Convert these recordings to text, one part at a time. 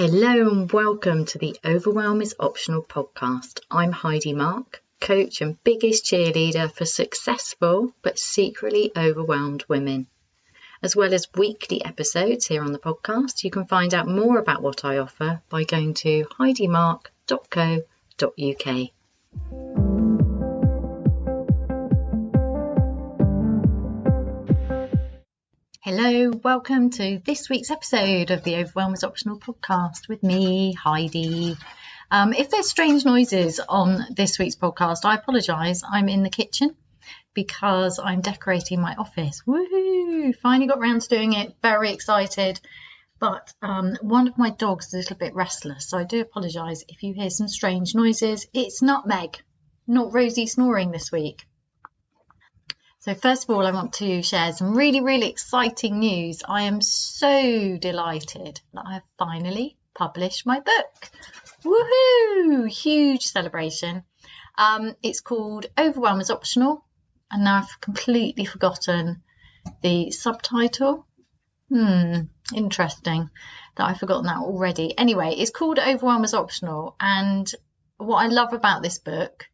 Hello and welcome to the Overwhelm is Optional podcast. I'm Heidi, Marke, coach and biggest cheerleader for successful but secretly overwhelmed women. As well as weekly episodes here on the podcast, you can find out more about what I offer by going to heidimarke.co.uk. Hello, welcome to this week's episode of the Overwhelm is Optional podcast with me, Heidi. If there's strange noises on this week's podcast, I apologise. I'm in the kitchen because I'm decorating my office. Woohoo! Finally got round to doing it. Very excited. But one of my dogs is a little bit restless, so I do apologise if you hear some strange noises. It's Nutmeg, not Rosie snoring this week. So first of all, I want to share some really exciting news. I am so delighted that I have finally published my book. Woohoo! Huge celebration. It's called Overwhelm is Optional, and now I've completely forgotten the subtitle. Interesting that I've forgotten that already. Anyway, it's called Overwhelm is Optional, and what I love about this book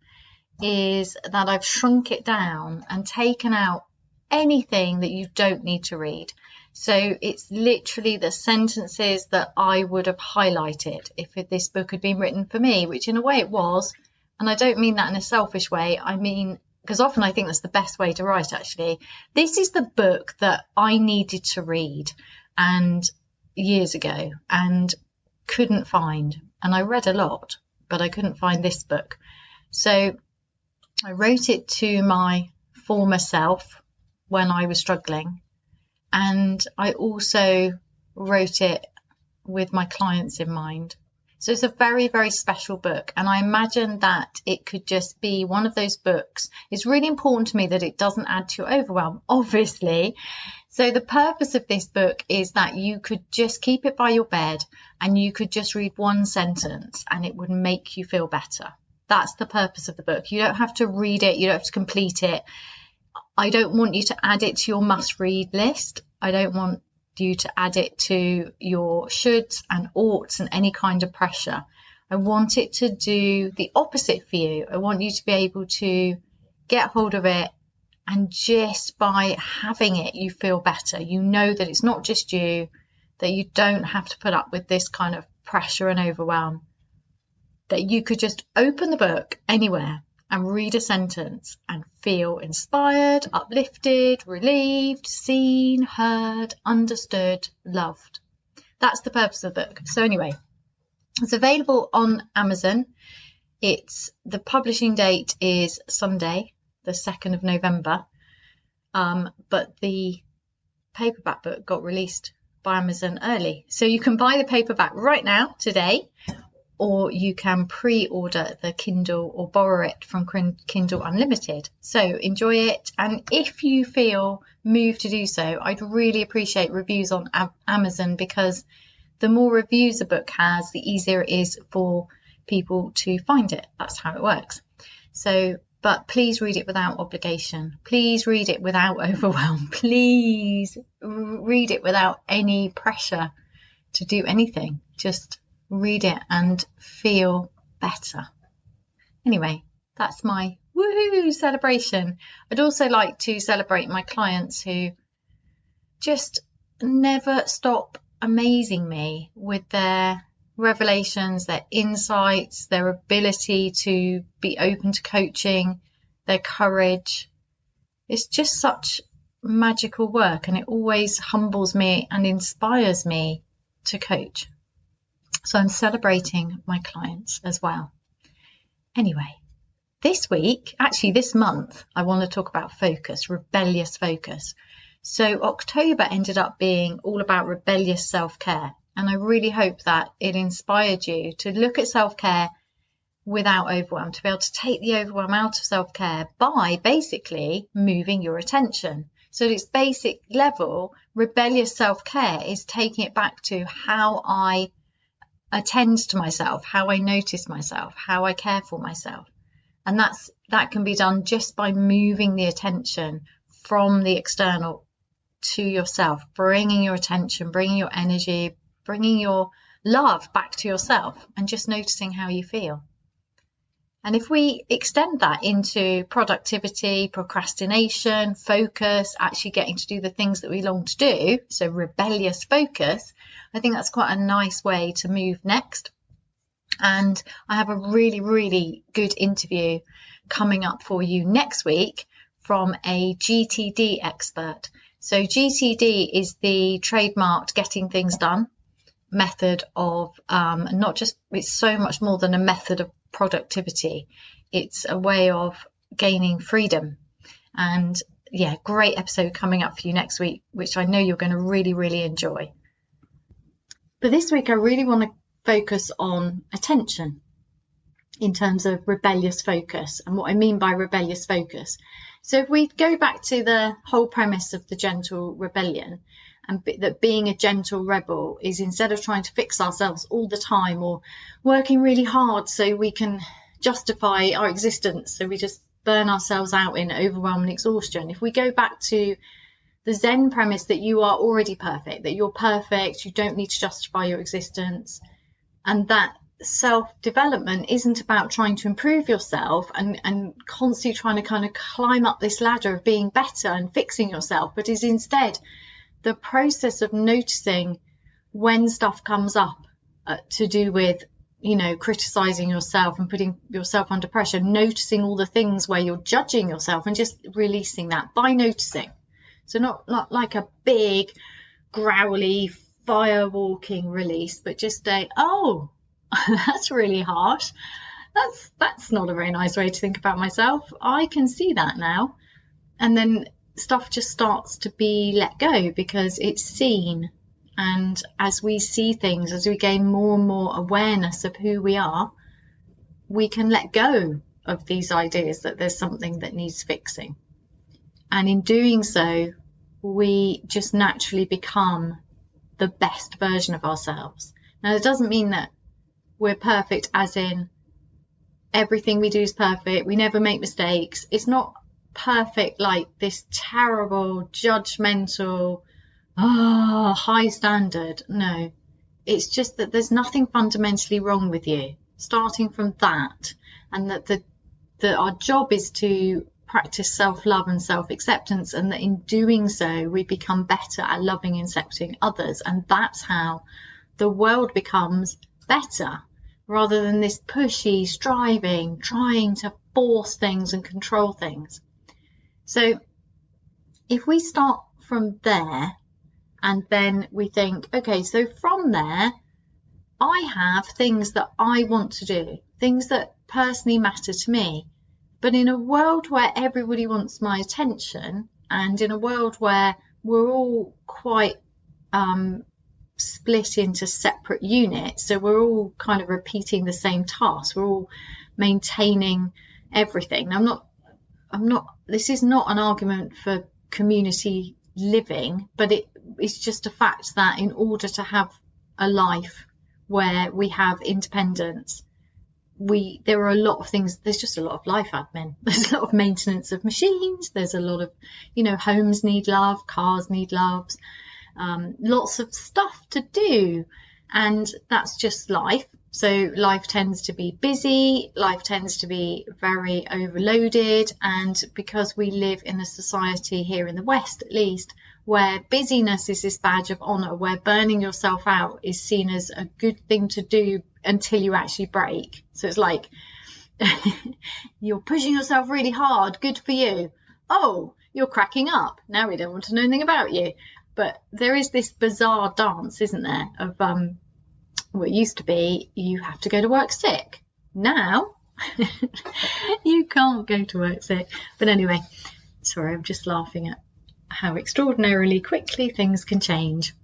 is that I've shrunk it down and taken out anything that you don't need to read. So it's literally the sentences that I would have highlighted if this book had been written for me, which in a way it was. And I don't mean that in a selfish way. I mean, because often I think that's the best way to write, actually. This is the book that I needed to read and years ago and couldn't find. And I read a lot, but I couldn't find this book. So I wrote it to my former self when I was struggling, and I also wrote it with my clients in mind. So it's a very special book, and I imagine that it could just be one of those books. It's really important to me that it doesn't add to your overwhelm, obviously. So the purpose of this book is that you could just keep it by your bed and you could just read one sentence and it would make you feel better. That's the purpose of the book. You don't have to read it. You don't have to complete it. I don't want you to add it to your must-read list. I don't want you to add it to your shoulds and oughts and any kind of pressure. I want it to do the opposite for you. I want you to be able to get hold of it, and just by having it, you feel better. You know that it's not just you, that you don't have to put up with this kind of pressure and overwhelm. That you could just open the book anywhere and read a sentence and feel inspired, uplifted, relieved, seen, heard, understood, loved. That's the purpose of the book. So anyway, it's available on Amazon. The publishing date is Sunday, the 2nd of November. But the paperback book got released by Amazon early. So you can buy the paperback right now, today, or you can pre-order the Kindle or borrow it from Kindle Unlimited. So enjoy it. And if you feel moved to do so, I'd really appreciate reviews on Amazon, because the more reviews a book has, the easier it is for people to find it. That's how it works. So, but please read it without obligation. Please read it without overwhelm. Please read it without any pressure to do anything. Just read it and feel better. Anyway, that's my woohoo celebration. I'd also like to celebrate my clients who just never stop amazing me with their revelations, their insights, their ability to be open to coaching, their courage. It's just such magical work, and it always humbles me and inspires me to coach. So I'm celebrating my clients as well. Anyway, this month, I want to talk about focus, rebellious focus. So October ended up being all about rebellious self-care. And I really hope that it inspired you to look at self-care without overwhelm, to be able to take the overwhelm out of self-care by basically moving your attention. So at its basic level, rebellious self-care is taking it back to how I attend to myself, how I notice myself, how I care for myself. And that can be done just by moving the attention from the external to yourself, bringing your attention, bringing your energy, bringing your love back to yourself and just noticing how you feel. And if we extend that into productivity, procrastination, focus, actually getting to do the things that we long to do, so rebellious focus, I think that's quite a nice way to move next. And I have a really, really good interview coming up for you next week from a GTD expert. So GTD is the trademarked getting things done method of, not just, it's so much more than a method of productivity. It's a way of gaining freedom. And yeah, great episode coming up for you next week, which I know you're going to really, really enjoy. But this week, I really want to focus on attention in terms of rebellious focus, and what I mean by rebellious focus. So if we go back to the whole premise of the gentle rebellion, and that being a gentle rebel is, instead of trying to fix ourselves all the time or working really hard so we can justify our existence, so we just burn ourselves out in overwhelm and exhaustion. If we go back to the Zen premise that you are already perfect, that you're perfect, you don't need to justify your existence, and that self-development isn't about trying to improve yourself and constantly trying to kind of climb up this ladder of being better and fixing yourself, but is instead the process of noticing when stuff comes up to do with, criticizing yourself and putting yourself under pressure, noticing all the things where you're judging yourself and just releasing that by noticing. So not like a big, growly, fire-walking release, but just that's really harsh. That's not a very nice way to think about myself. I can see that now. And then stuff just starts to be let go because it's seen. And as we see things, as we gain more and more awareness of who we are, we can let go of these ideas that there's something that needs fixing. And in doing so, we just naturally become the best version of ourselves. Now, it doesn't mean that we're perfect as in everything we do is perfect, we never make mistakes. It's not perfect like this terrible, judgmental, high standard. No, it's just that there's nothing fundamentally wrong with you, starting from that, and that our job is to practice self-love and self-acceptance, and that in doing so we become better at loving and accepting others, and that's how the world becomes better, rather than this pushy, striving, trying to force things and control things. So if we start from there, and then we think, okay, so from there, I have things that I want to do, things that personally matter to me. But in a world where everybody wants my attention, and in a world where we're all quite split into separate units, so we're all kind of repeating the same tasks, we're all maintaining everything. Now, this is not an argument for community living, but it's just a fact that in order to have a life where we have independence, there are a lot of things. There's just a lot of life admin. There's a lot of maintenance of machines. There's a lot of, homes need love, cars need loves, lots of stuff to do. And that's just life. So life tends to be busy. Life tends to be very overloaded. And because we live in a society here in the West, at least, where busyness is this badge of honor, where burning yourself out is seen as a good thing to do until you actually break. So it's like you're pushing yourself really hard, good for you. Oh, you're cracking up. Now we don't want to know anything about you. But there is this bizarre dance, isn't there, of what used to be you have to go to work sick. Now you can't go to work sick. But anyway, sorry, I'm just laughing at how extraordinarily quickly things can change.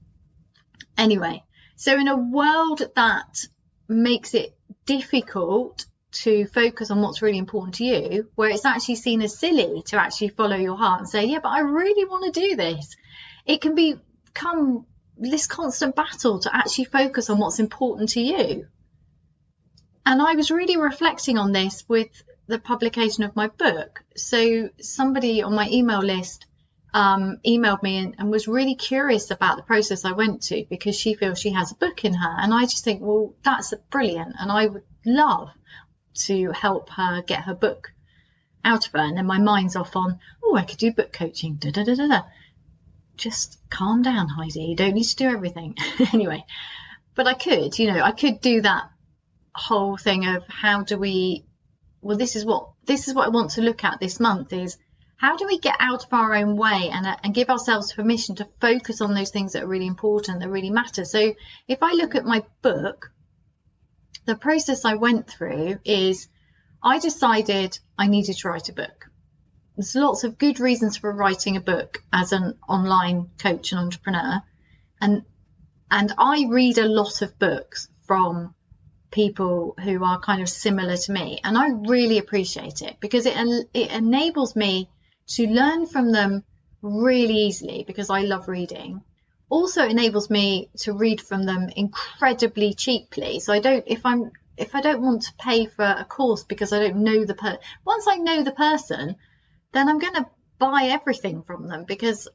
Anyway, so in a world that makes it difficult to focus on what's really important to you, where it's actually seen as silly to actually follow your heart and say, yeah, but I really want to do this, it can become this constant battle to actually focus on what's important to you. And I was really reflecting on this with the publication of my book. So somebody on my email list emailed me and was really curious about the process I went to, because she feels she has a book in her. And I just think, well, that's brilliant. And I would love to help her get her book out of her. And then my mind's off on, oh, I could do book coaching. Da, da, da, da, da. Just calm down, Heidi. You don't need to do everything. Anyway, but I could, I could do that whole thing of how do we, well, this is what I want to look at this month, is how do we get out of our own way and give ourselves permission to focus on those things that are really important, that really matter. So if I look at my book, the process I went through is I decided I needed to write a book. There's lots of good reasons for writing a book as an online coach and entrepreneur. And I read a lot of books from people who are kind of similar to me. And I really appreciate it, because it enables me to learn from them really easily, because I love reading. Also enables me to read from them incredibly cheaply. So if I don't want to pay for a course because I don't know the person, once I know the person, then I'm going to buy everything from them, because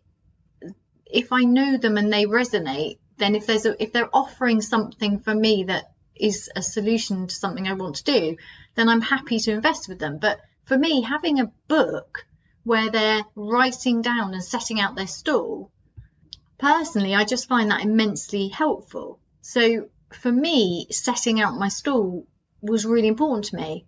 if I know them and they resonate, then if they're offering something for me that is a solution to something I want to do, then I'm happy to invest with them. But for me, having a book where they're writing down and setting out their stall, personally, I just find that immensely helpful. So for me, setting out my stall was really important to me.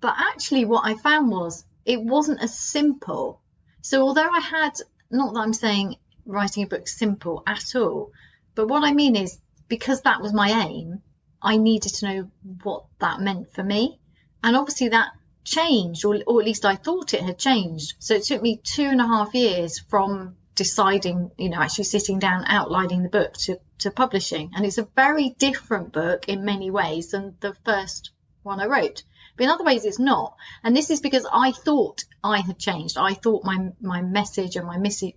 But actually what I found was it wasn't as simple. So although I had, not that I'm saying writing a book simple at all, but what I mean is, because that was my aim, I needed to know what that meant for me. And obviously that changed, or at least I thought it had changed. So it took me 2.5 years from deciding, actually sitting down, outlining the book to publishing. And it's a very different book in many ways than the first one I wrote. But in other ways, it's not. And this is because I thought I had changed. I thought my message and my mission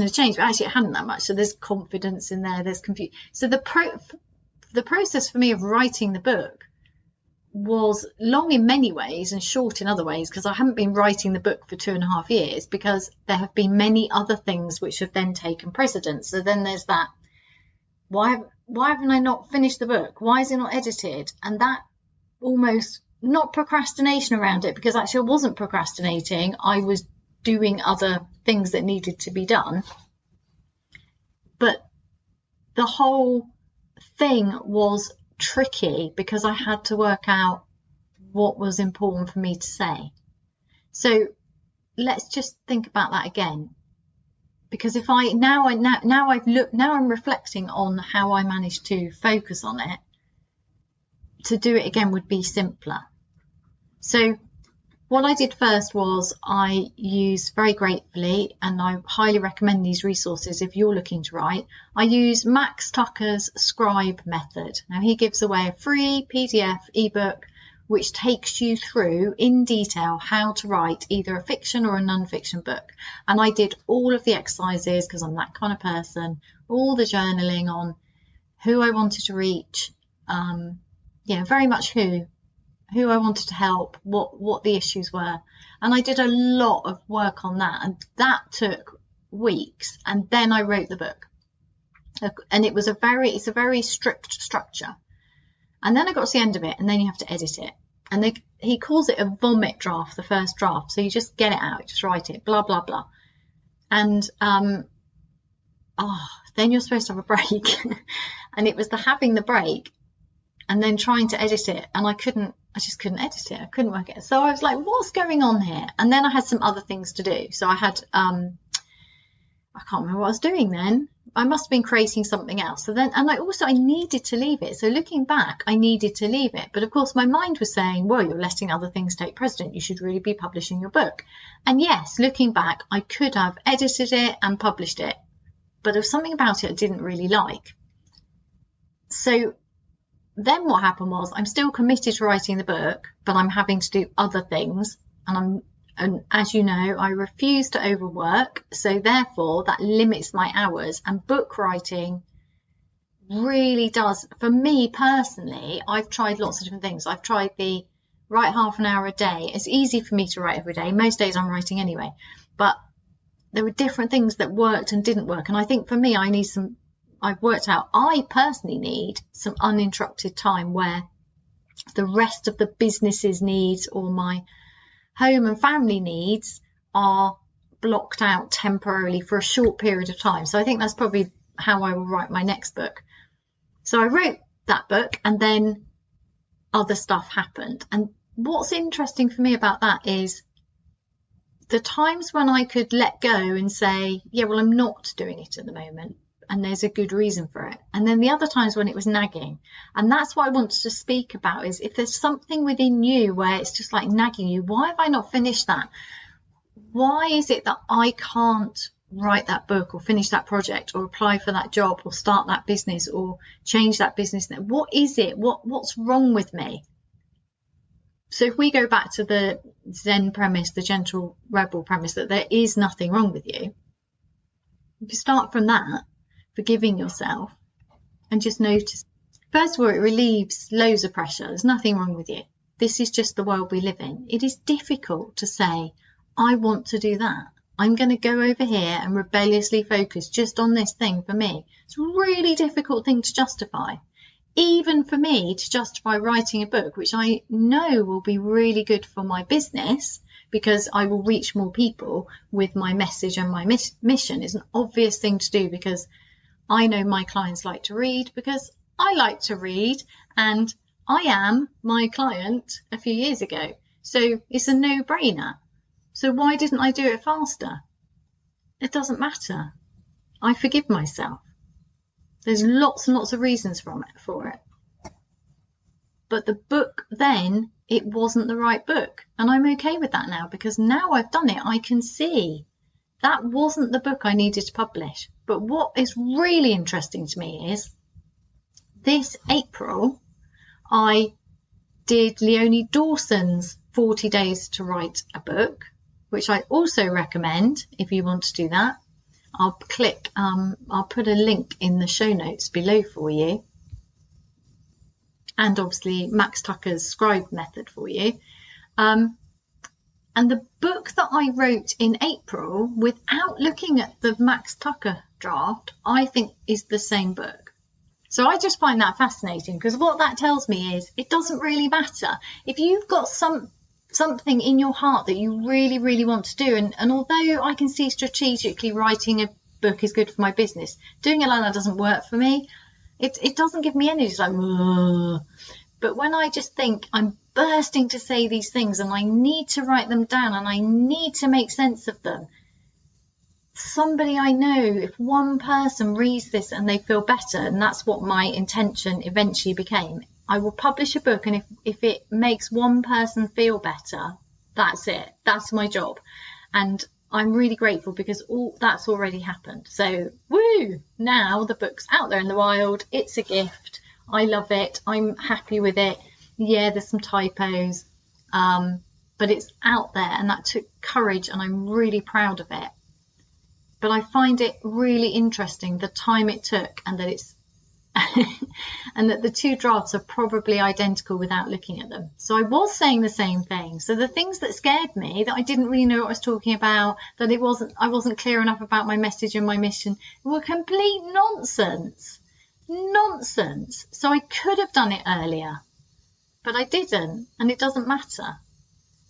had changed, but actually it hadn't that much. So there's confidence in there, there's confusion. So the process for me of writing the book was long in many ways and short in other ways, because I haven't been writing the book for 2.5 years, because there have been many other things which have then taken precedence. So then there's that, why haven't I not finished the book? Why is it not edited? And that almost, not procrastination around it, because actually I wasn't procrastinating. I was doing other things that needed to be done. But the whole thing was tricky, because I had to work out what was important for me to say. So let's just think about that again. Because if I'm reflecting on how I managed to focus on it, to do it again would be simpler. So what I did first was I used, very gratefully, and I highly recommend these resources if you're looking to write, I use Max Tucker's Scribe method. Now he gives away a free PDF ebook which takes you through in detail how to write either a fiction or a non-fiction book. And I did all of the exercises, because I'm that kind of person, all the journaling on who I wanted to reach, very much who I wanted to help, what the issues were. And I did a lot of work on that, and that took weeks. And then I wrote the book, and it's a very strict structure. And then I got to the end of it, and then you have to edit it. And he calls it a vomit draft, the first draft. So you just get it out, just write it, blah, blah, blah. And then you're supposed to have a break. And it was having the break and then trying to edit it. And I just couldn't edit it. I couldn't work it. So I was like, what's going on here? And then I had some other things to do. So I had, I can't remember what I was doing then. I must have been creating something else. So then, and I needed to leave it. So looking back, I needed to leave it. But of course, my mind was saying, well, you're letting other things take precedent. You should really be publishing your book. And yes, looking back, I could have edited it and published it. But there was something about it I didn't really like. So then what happened was, I'm still committed to writing the book, but I'm having to do other things. And as you know, I refuse to overwork. So therefore, that limits my hours. And book writing really does, for me personally, I've tried lots of different things. I've tried the write half an hour a day. It's easy for me to write every day. Most days I'm writing anyway, but there were different things that worked and didn't work. And I think for me, I've worked out, I personally need some uninterrupted time where the rest of the business's needs or my home and family needs are blocked out temporarily for a short period of time. So I think that's probably how I will write my next book. So I wrote that book, and then other stuff happened. And what's interesting for me about that is the times when I could let go and say, yeah, well, I'm not doing it at the moment, and there's a good reason for it. And then the other times when it was nagging. And that's what I wanted to speak about, is if there's something within you where it's just like nagging you, why have I not finished that? Why is it that I can't write that book or finish that project or apply for that job or start that business or change that business? What is it? What's wrong with me? So if we go back to the Zen premise, the gentle rebel premise, that there is nothing wrong with you, if you start from that, forgiving yourself and just notice. First of all, it relieves loads of pressure. There's nothing wrong with you. This is just the world we live in. It is difficult to say, I want to do that. I'm going to go over here and rebelliously focus just on this thing for me. It's a really difficult thing to justify. Even for me to justify writing a book, which I know will be really good for my business because I will reach more people with my message and my mission, is an obvious thing to do because I know my clients like to read, because I like to read, and I am my client a few years ago. So it's a no-brainer. So why didn't I do it faster? It doesn't matter. I forgive myself. There's lots and lots of reasons for it. But the book then, it wasn't the right book. And I'm okay with that now, because now I've done it, I can see that wasn't the book I needed to publish. But what is really interesting to me is this April, I did Leonie Dawson's 40 Days to Write a Book, which I also recommend if you want to do that. I'll put a link in the show notes below for you. And obviously Max Tucker's scribe method for you. And the book that I wrote in April, without looking at the Max Tucker draft, I think is the same book. So I just find that fascinating, because what that tells me is it doesn't really matter. If you've got something in your heart that you really, really want to do, and although I can see strategically writing a book is good for my business, doing it like that doesn't work for me. It doesn't give me energy. It's like, ugh. But when I just think I'm bursting to say these things and I need to write them down and I need to make sense of them, somebody I know, if one person reads this and they feel better, and that's what my intention eventually became, I will publish a book, and if it makes one person feel better, that's it. That's my job. And I'm really grateful because all that's already happened. So, woo! Now the book's out there in the wild. It's a gift. I love it. I'm happy with it. Yeah, there's some typos, but it's out there, and that took courage, and I'm really proud of it. But I find it really interesting the time it took, and that it's and that the two drafts are probably identical without looking at them. So I was saying the same thing. So the things that scared me, that I didn't really know what I was talking about, that I wasn't clear enough about my message and my mission, were complete nonsense. So I could have done it earlier, but I didn't, and it doesn't matter.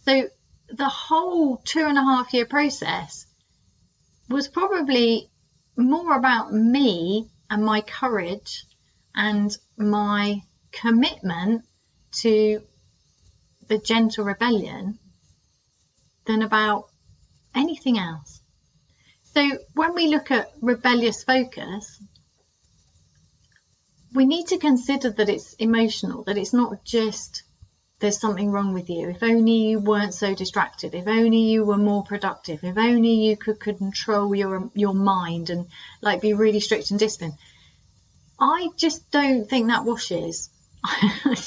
So the whole 2.5 year process was probably more about me and my courage and my commitment to the gentle rebellion than about anything else. So when we look at rebellious focus, we need to consider that it's emotional, that it's not just there's something wrong with you. If only you weren't so distracted, if only you were more productive, if only you could control your mind and like be really strict and disciplined. I just don't think that washes. I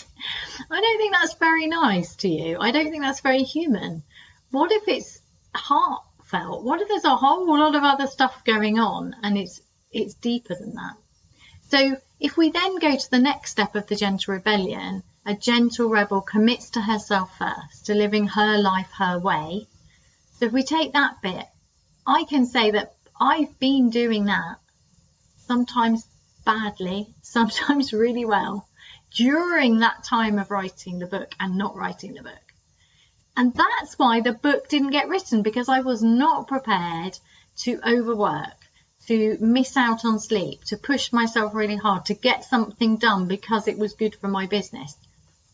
don't think that's very nice to you. I don't think that's very human. What if it's heartfelt? What if there's a whole lot of other stuff going on and it's deeper than that? So if we then go to the next step of the gentle rebellion a gentle rebel commits to herself first, to living her life her way. So if we take that bit, I can say that I've been doing that, sometimes badly, sometimes really well, during that time of writing the book and not writing the book. And that's why the book didn't get written, because I was not prepared to overwork, to miss out on sleep, to push myself really hard, to get something done because it was good for my business.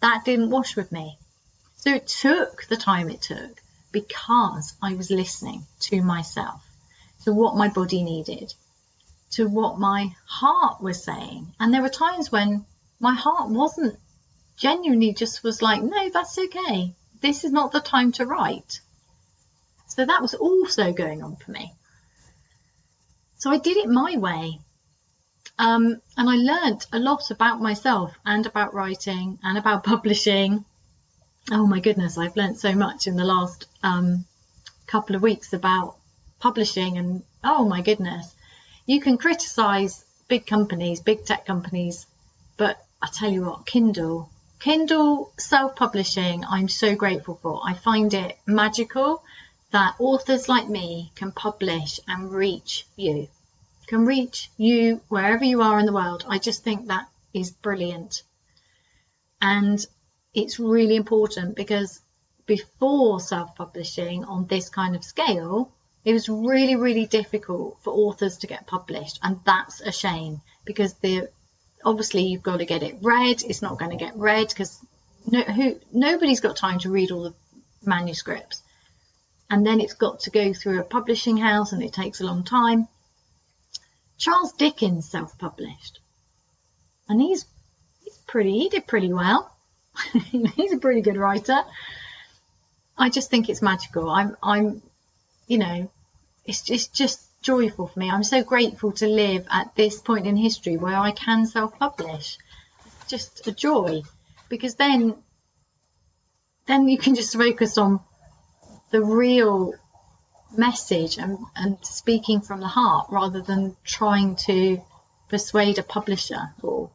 That didn't wash with me. So it took the time it took because I was listening to myself, to what my body needed, to what my heart was saying. And there were times when my heart wasn't, genuinely just was like, no, that's okay. This is not the time to write. So that was also going on for me. So I did it my way. And I learned a lot about myself and about writing and about publishing. Oh my goodness, I've learned so much in the last couple of weeks about publishing. And oh my goodness, you can criticize big companies, big tech companies, but I tell you what, Kindle self-publishing, I'm so grateful for. I find it magical that authors like me can publish and reach you, can reach you wherever you are in the world. I just think that is brilliant. And it's really important, because before self-publishing on this kind of scale, it was really, really difficult for authors to get published. And that's a shame, because obviously you've got to get it read. It's not going to get read because nobody's got time to read all the manuscripts. And then it's got to go through a publishing house, and it takes a long time. Charles Dickens self-published, and he did pretty well. He's a pretty good writer. I just think it's magical. I'm it's just joyful for me. I'm so grateful to live at this point in history where I can self-publish. It's just a joy, because then you can just focus on the real message and speaking from the heart, rather than trying to persuade a publisher or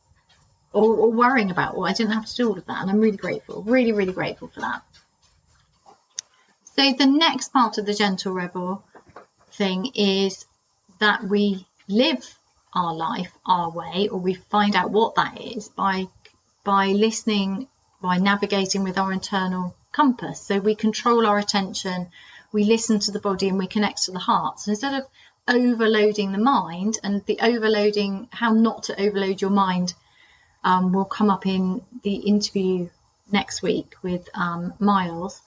worrying about. Well, I didn't have to do all of that, and I'm really grateful, really, really grateful for that. So the next part of the gentle rebel thing is that we live our life our way, or we find out what that is by listening, by navigating with our internal compass. So we control our attention, we listen to the body, and we connect to the heart. So instead of overloading the mind, and how not to overload your mind will come up in the interview next week with Miles.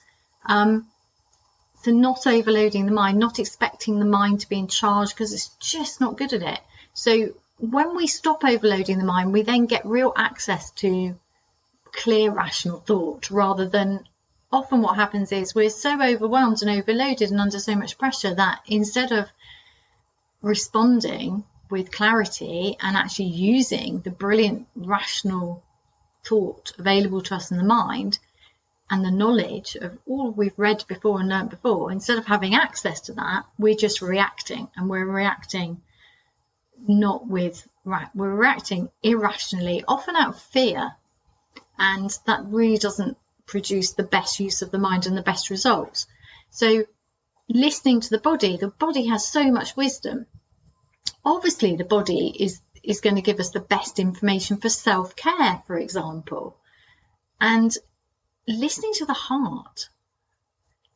So not overloading the mind, not expecting the mind to be in charge, because it's just not good at it. So when we stop overloading the mind, we then get real access to clear, rational thought, rather than, often what happens is we're so overwhelmed and overloaded and under so much pressure that instead of responding with clarity and actually using the brilliant rational thought available to us in the mind, and the knowledge of all we've read before and learnt before, instead of having access to that, we're just reacting, and we're reacting we're reacting irrationally, often out of fear, and that really doesn't produce the best use of the mind and the best results. So listening to the body has so much wisdom. Obviously the body is going to give us the best information for self-care, for example, and listening to the heart.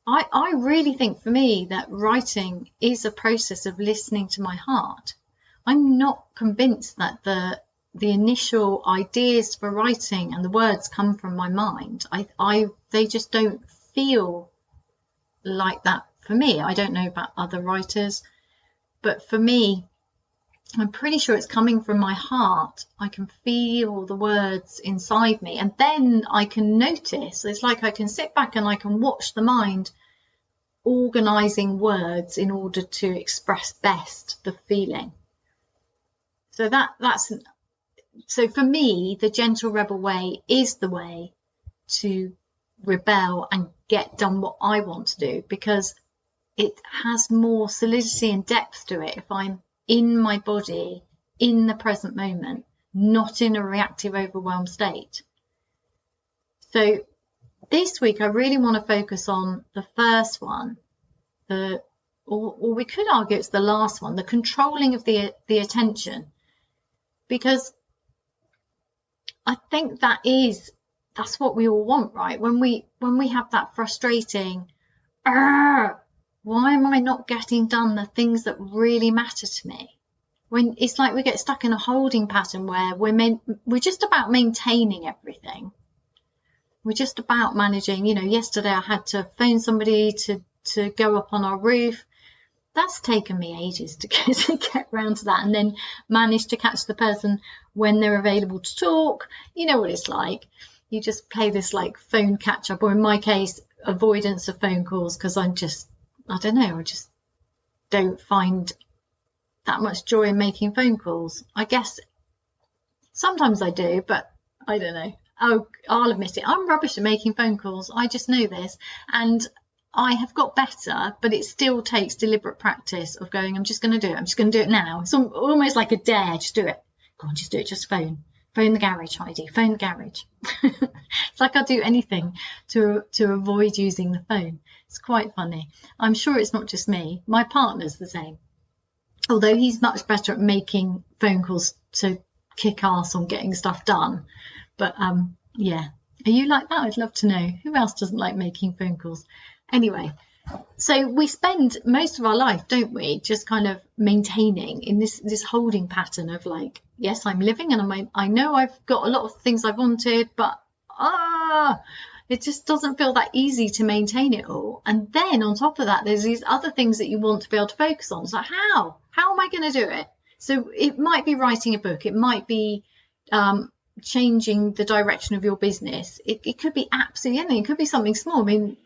I really think for me that writing is a process of listening to my heart. I'm not convinced that the initial ideas for writing and the words come from my mind. They just don't feel like that for me. I don't know about other writers, but for me, I'm pretty sure it's coming from my heart. I can feel the words inside me, and then I can notice. It's like I can sit back and I can watch the mind organising words in order to express best the feeling. So for me, the gentle rebel way is the way to rebel and get done what I want to do, because it has more solidity and depth to it if I'm in my body, in the present moment, not in a reactive, overwhelmed state. So this week, I really want to focus on the first one, or we could argue it's the last one, the controlling of the attention, because I think that's what we all want, right? When we have that frustrating, why am I not getting done the things that really matter to me? When it's like we get stuck in a holding pattern where we're just about maintaining everything. We're just about managing. Yesterday I had to phone somebody to go up on our roof. That's taken me ages to get around to that, and then manage to catch the person when they're available to talk. You know what it's like. You just play this like phone catch up, or in my case, avoidance of phone calls, because I just don't find that much joy in making phone calls. I guess sometimes I do, but I don't know. I'll admit it. I'm rubbish at making phone calls. I just know this, and I have got better, but it still takes deliberate practice of going, I'm just going to do it. I'm just going to do it now. It's almost like a dare. Just do it. Go on, just do it. Just phone the garage, Heidi. Phone the garage. It's like I'll do anything to avoid using the phone. It's quite funny. I'm sure it's not just me. My partner's the same. Although he's much better at making phone calls to kick ass on getting stuff done. But yeah. Are you like that? I'd love to know. Who else doesn't like making phone calls? Anyway, so we spend most of our life, don't we, just kind of maintaining in this holding pattern of like, yes, I'm living and I know I've got a lot of things I wanted, but it just doesn't feel that easy to maintain it all. And then on top of that, there's these other things that you want to be able to focus on. So how am I going to do it? So it might be writing a book. It might be changing the direction of your business. It could be absolutely anything. It could be something small. I mean,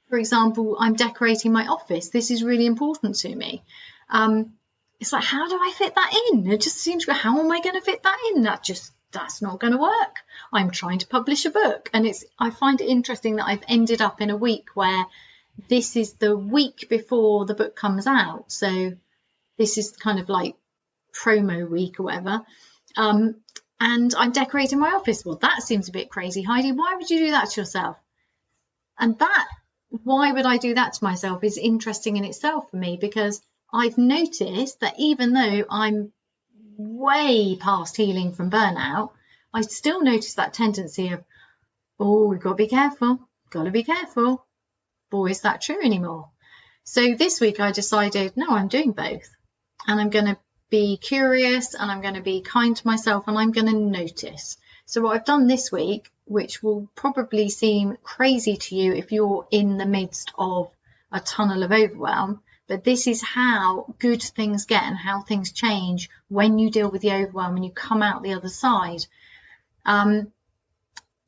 for example, I'm decorating my office. This is really important to me. It's like, how do I fit that in? It just seems, how am I going to fit that in? That's not going to work. I'm trying to publish a book. And I find it interesting that I've ended up in a week where this is the week before the book comes out. So this is kind of like promo week or whatever. And I'm decorating my office. Well, that seems a bit crazy. Heidi, why would you do that to yourself? And why would I do that to myself is interesting in itself for me, because I've noticed that even though I'm way past healing from burnout, I still notice that tendency of, we've got to be careful. Boy, is that true anymore. So this week I decided, no, I'm doing both. And I'm going to be curious, and I'm going to be kind to myself, and I'm going to notice. So what I've done this week, which will probably seem crazy to you if you're in the midst of a tunnel of overwhelm, but this is how good things get and how things change when you deal with the overwhelm and you come out the other side.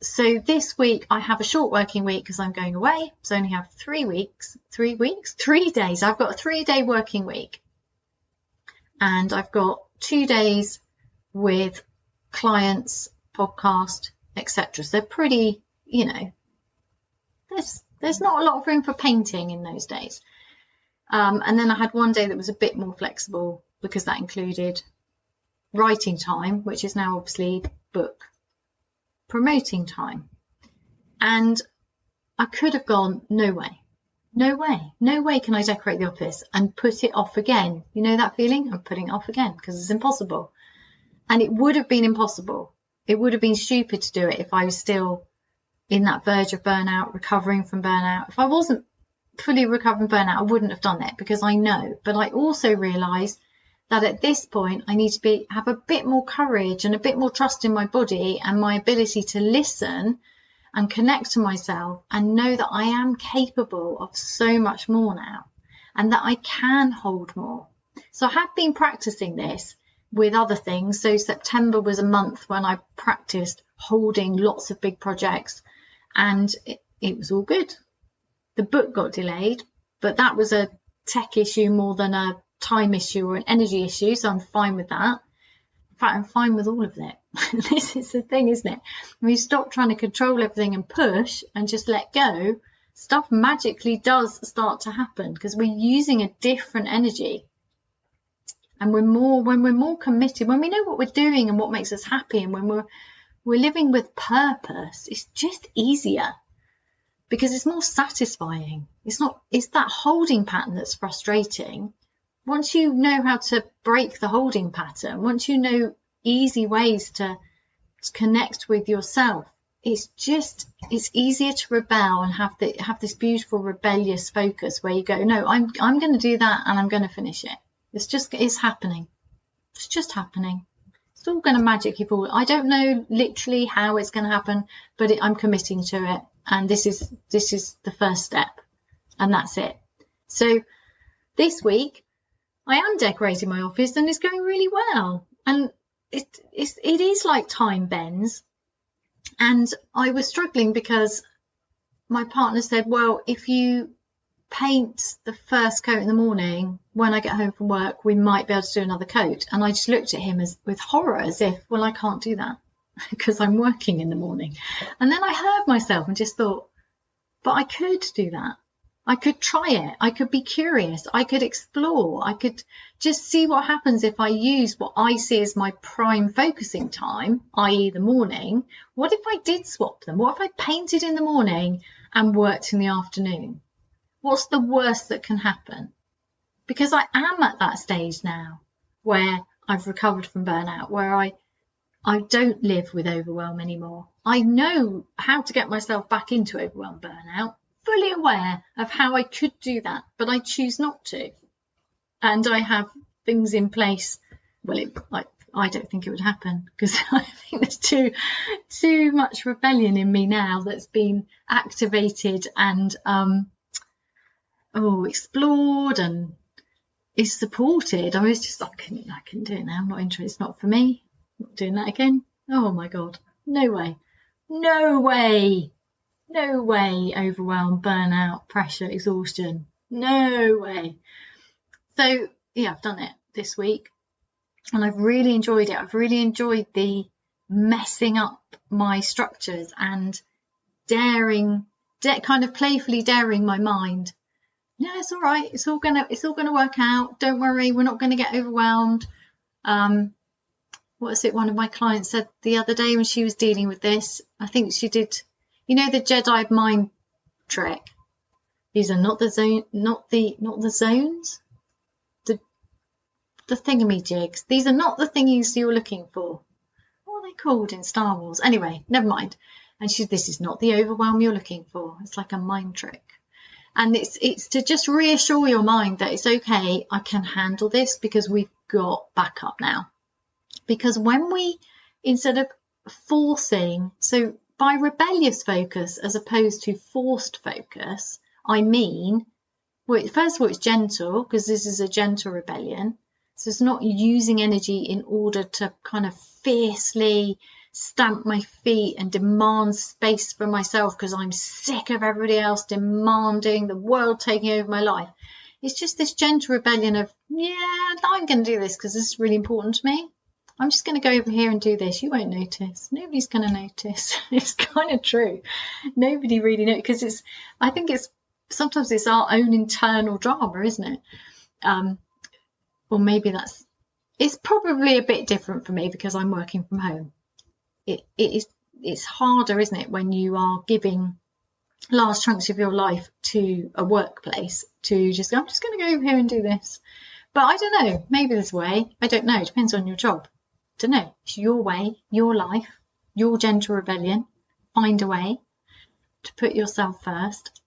So this week I have a short working week because I'm going away. So I only have 3 days. I've got a 3-day working week. And I've got 2 days with clients, podcast, etc. So they're pretty, there's not a lot of room for painting in those days. And then I had 1 day that was a bit more flexible because that included writing time, which is now obviously book promoting time. And I could have gone, no way can I decorate the office and put it off again. You know that feeling? I'm putting it off again because it's impossible. And it would have been impossible. It would have been stupid to do it if I was still in that verge of burnout, recovering from burnout. If I wasn't fully recovering from burnout, I wouldn't have done it because I know. But I also realise that at this point, I need to have a bit more courage and a bit more trust in my body and my ability to listen and connect to myself and know that I am capable of so much more now and that I can hold more. So I have been practicing this with other things. So September was a month when I practiced holding lots of big projects, and it was all good. The book got delayed, but that was a tech issue more than a time issue or an energy issue. So I'm fine with that. In fact, I'm fine with all of it. This is the thing, isn't it? When you stop trying to control everything and push and just let go, stuff magically does start to happen because we're using a different energy. And when we're more committed, when we know what we're doing and what makes us happy, and when we're living with purpose, it's just easier because it's more satisfying. It's that holding pattern that's frustrating. Once you know how to break the holding pattern, once you know easy ways to connect with yourself, it's easier to rebel and have this beautiful rebellious focus where you go, no, I'm going to do that and I'm going to finish it. It's happening. It's just happening. It's all going to magically fall. I don't know literally how it's going to happen, but I'm committing to it. And this is the first step, and that's it. So this week I am decorating my office and it's going really well. And it is like time bends. And I was struggling because my partner said, well, if you paint the first coat in the morning, when I get home from work, we might be able to do another coat. And I just looked at him with horror, as if, well, I can't do that because I'm working in the morning. And then I heard myself and just thought, but I could do that. I could try it. I could be curious. I could explore. I could just see what happens if I use what I see as my prime focusing time, i.e. the morning. What if I did swap them? What if I painted in the morning and worked in the afternoon? What's the worst that can happen? Because I am at that stage now where I've recovered from burnout, where I don't live with overwhelm anymore. I know how to get myself back into overwhelm burnout, fully aware of how I could do that, but I choose not to. And I have things in place. Well, I don't think it would happen because I think there's too much rebellion in me now that's been activated and explored and is supported. I was just I can do it now. I'm not interested. It's not for me. I'm not doing that again. Oh my God. No way. Overwhelm, burnout, pressure, exhaustion. No way. So yeah, I've done it this week and I've really enjoyed it. I've really enjoyed the messing up my structures and kind of playfully daring my mind. Yeah, it's all right. It's all gonna work out. Don't worry. We're not going to get overwhelmed. What was it? One of my clients said the other day when she was dealing with this. I think she did. You know the Jedi mind trick. These are not the zones. The thingamajigs. These are not the thingies you're looking for. What are they called in Star Wars? Anyway, never mind. And this is not the overwhelm you're looking for. It's like a mind trick. And it's to just reassure your mind that it's okay, I can handle this because we've got backup now. Because when instead of forcing, so by rebellious focus as opposed to forced focus, I mean, well, first of all, it's gentle because this is a gentle rebellion. So it's not using energy in order to kind of fiercely stamp my feet and demand space for myself because I'm sick of everybody else demanding the world taking over my life. It's just this gentle rebellion of, yeah, I'm going to do this because this is really important to me. I'm just going to go over here and do this. You won't notice. Nobody's going to notice. It's kind of true. Nobody really knows because I think sometimes it's our own internal drama, isn't it? Or maybe it's probably a bit different for me because I'm working from home. It's harder, isn't it, when you are giving large chunks of your life to a workplace to just go, I'm just going to go over here and do this. But I don't know, maybe there's a way. I don't know. It depends on your job. Don't know. It's your way, your life, your gentle rebellion. Find a way to put yourself first.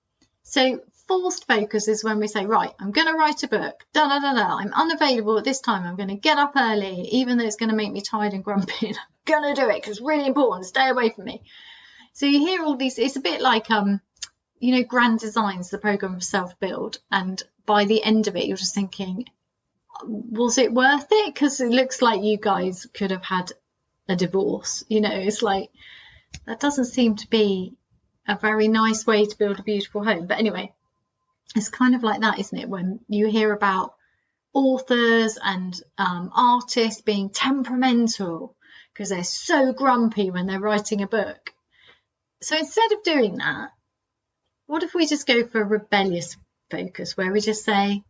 So forced focus is when we say, right, I'm going to write a book. I'm unavailable at this time. I'm going to get up early, even though it's going to make me tired and grumpy. I'm going to do it because it's really important. Stay away from me. So you hear all these. It's a bit like, Grand Designs, the program of self-build. And by the end of it, you're just thinking, was it worth it? Because it looks like you guys could have had a divorce. It's like, that doesn't seem to be a very nice way to build a beautiful home. But anyway, it's kind of like that, isn't it? When you hear about authors and artists being temperamental because they're so grumpy when they're writing a book. So instead of doing that, what if we just go for a rebellious focus where we just say,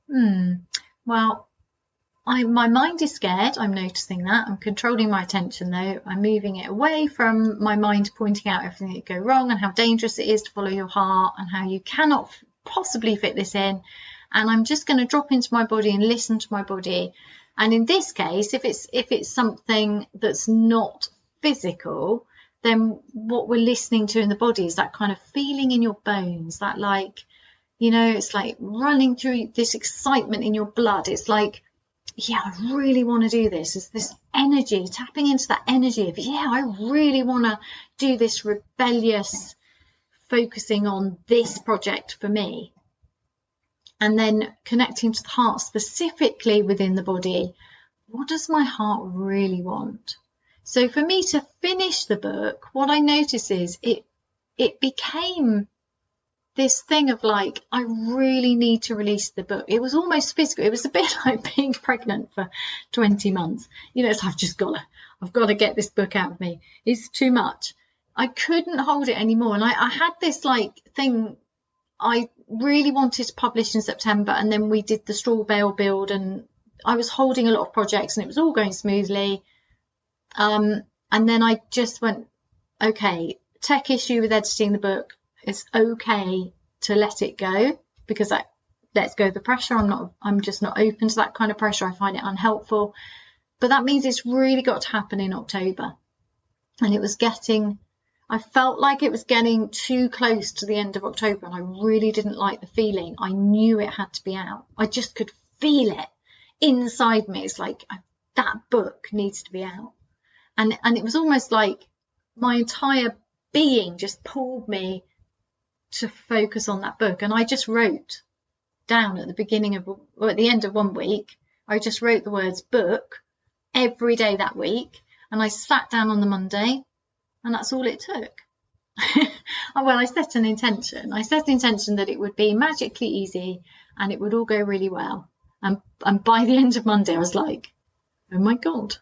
well, my mind is scared. I'm noticing that. I'm controlling my attention though. I'm moving it away from my mind pointing out everything that could go wrong and how dangerous it is to follow your heart and how you cannot possibly fit this in. And I'm just going to drop into my body and listen to my body. And in this case, if it's something that's not physical, then what we're listening to in the body is that kind of feeling in your bones, that like, you know, it's like running through this excitement in your blood. It's like, yeah, I really want to do this. It's this energy, tapping into that energy of, yeah, I really want to do this rebellious, focusing on this project for me. And then connecting to the heart specifically within the body. What does my heart really want? So for me to finish the book, what I notice is it became this thing of like, I really need to release the book. It was almost physical. It was a bit like being pregnant for 20 months. You know, it's like, I've got to get this book out of me. It's too much. I couldn't hold it anymore. And I had this like thing I really wanted to publish in September. And then we did the straw bale build and I was holding a lot of projects and it was all going smoothly. And then I just went, okay, tech issue with editing the book. It's okay to let it go because that lets go of the pressure. I'm just not open to that kind of pressure. I find it unhelpful. But that means it's really got to happen in October. And I felt like it was getting too close to the end of October and I really didn't like the feeling. I knew it had to be out. I just could feel it inside me. It's like that book needs to be out. And it was almost like my entire being just pulled me to focus on that book. And I just wrote down at the end of one week, I just wrote the words book every day that week. And I sat down on the Monday and that's all it took. Well, I set an intention. I set the intention that it would be magically easy and it would all go really well. And by the end of Monday, I was like, oh my God,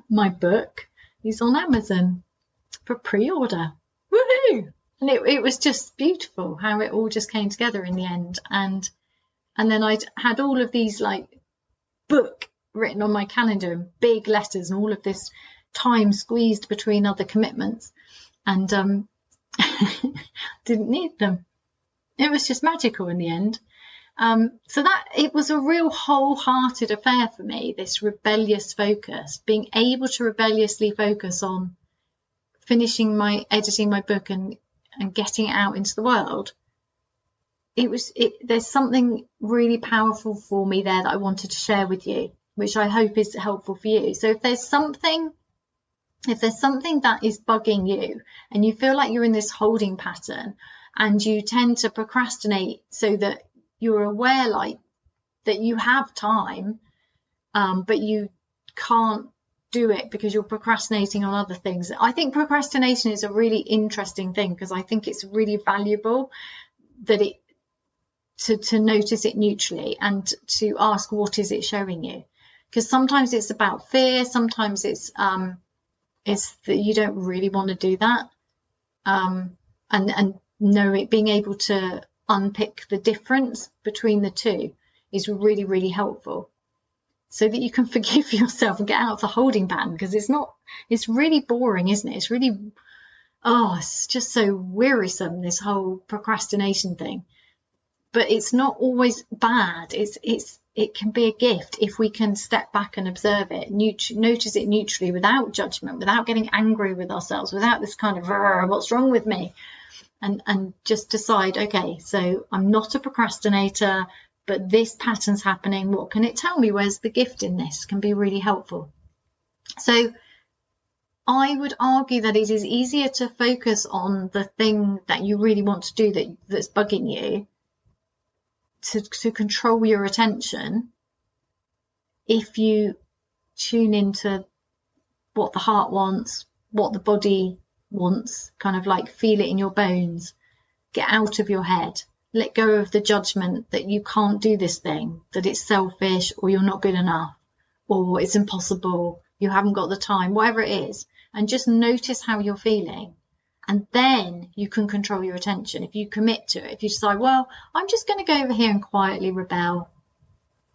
my book is on Amazon for pre-order. Woohoo! And it was just beautiful how it all just came together in the end. And then I had all of these like book written on my calendar in big letters and all of this time squeezed between other commitments and didn't need them. It was just magical in the end. So that it was a real wholehearted affair for me, this rebellious focus, being able to rebelliously focus on editing my book and getting it out into the world. There's something really powerful for me there that I wanted to share with you, which I hope is helpful for you. So if there's something that is bugging you and you feel like you're in this holding pattern and you tend to procrastinate so that you're aware like that you have time, but you can't do it because you're procrastinating on other things. I think procrastination is a really interesting thing because I think it's really valuable that to notice it neutrally and to ask what is it showing you, because sometimes it's about fear, sometimes it's that you don't really want to do that, and being able to unpick the difference between the two is really, really helpful so that you can forgive yourself and get out of the holding pattern, because it's really boring, isn't it? It's just so wearisome, this whole procrastination thing. But it's not always bad. It can be a gift if we can step back and observe it, notice it neutrally without judgment, without getting angry with ourselves, without this kind of, what's wrong with me? And just decide, okay, so I'm not a procrastinator, but this pattern's happening. What can it tell me? Where's the gift in this? Can be really helpful. So I would argue that it is easier to focus on the thing that you really want to do that's bugging you, to control your attention, if you tune into what the heart wants, what the body wants, kind of like feel it in your bones, get out of your head, let go of the judgment that you can't do this thing, that it's selfish or you're not good enough or it's impossible, you haven't got the time, whatever it is, and just notice how you're feeling. And then you can control your attention. If you commit to it, if you decide, well, I'm just going to go over here and quietly rebel.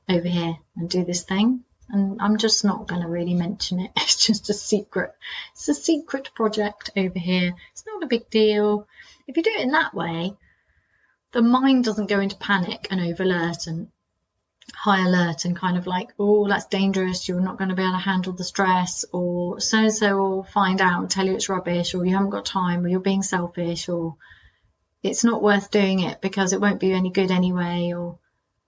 over here and do this thing. And I'm just not going to really mention it. It's just a secret. It's a secret project over here. It's not a big deal. If you do it in that way, the mind doesn't go into panic and over alert and high alert and kind of like, oh, that's dangerous, you're not going to be able to handle the stress, or so will find out and tell you it's rubbish, or you haven't got time, or you're being selfish, or it's not worth doing it because it won't be any good anyway, or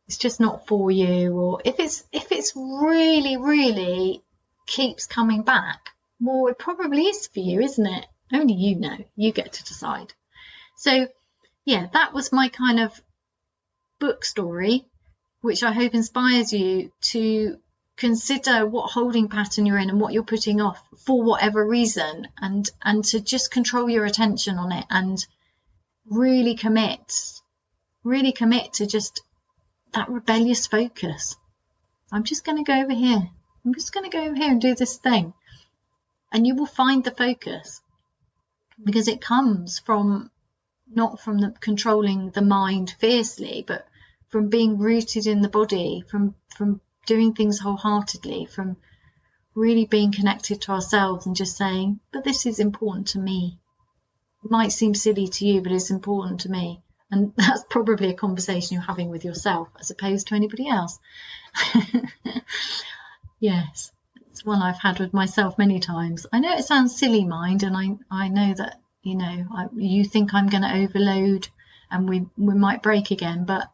it's just not for you. Or if it's really keeps coming back, well, it probably is for you, isn't it? Only you know. You get to decide. So yeah, that was my kind of book story, which I hope inspires you to consider what holding pattern you're in and what you're putting off for whatever reason, and to just control your attention on it and really commit to just that rebellious focus. I'm just going to go over here. I'm just going to go over here and do this thing. And you will find the focus, because it comes from not from the controlling the mind fiercely, but from being rooted in the body, from doing things wholeheartedly, from really being connected to ourselves and just saying, but this is important to me. It might seem silly to you, but it's important to me. And that's probably a conversation you're having with yourself as opposed to anybody else. Yes, it's one I've had with myself many times. I know it sounds silly, mind, and I know that, you know, you think I'm going to overload and we might break again, but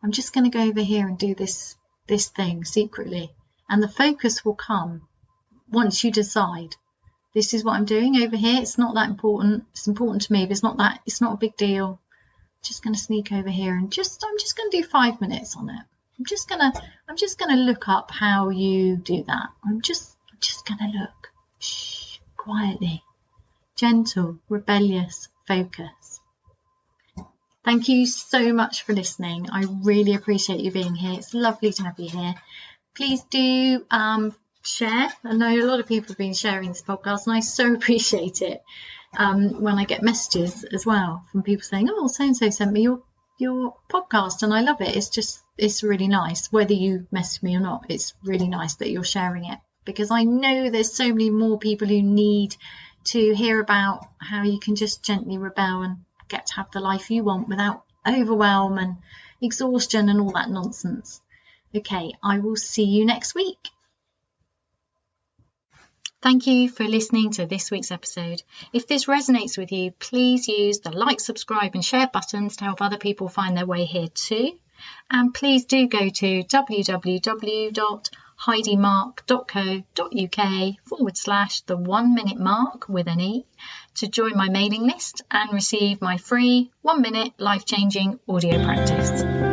I'm just going to go over here and do this thing secretly, and the focus will come once you decide, this is what I'm doing over here. It's not that important. It's important to me, but it's not a big deal. I'm just going to sneak over here and I'm just going to do 5 minutes on it. I'm just going to look up how you do that. I'm just going to look. Shh, quietly. Gentle, rebellious focus. Thank you so much for listening. I really appreciate you being here. It's lovely to have you here. Please do share. I know a lot of people have been sharing this podcast, and I so appreciate it when I get messages as well from people saying, oh, so-and-so sent me your podcast and I love it. It's really nice. Whether you message me or not, it's really nice that you're sharing it, because I know there's so many more people who need to hear about how you can just gently rebel and get to have the life you want without overwhelm and exhaustion and all that nonsense. Okay, I will see you next week. Thank you for listening to this week's episode. If this resonates with you, please use the like, subscribe and share buttons to help other people find their way here too. And please do go to www.heidimark.co.uk/the 1 minute mark with an E to join my mailing list and receive my free 1 minute life-changing audio practice.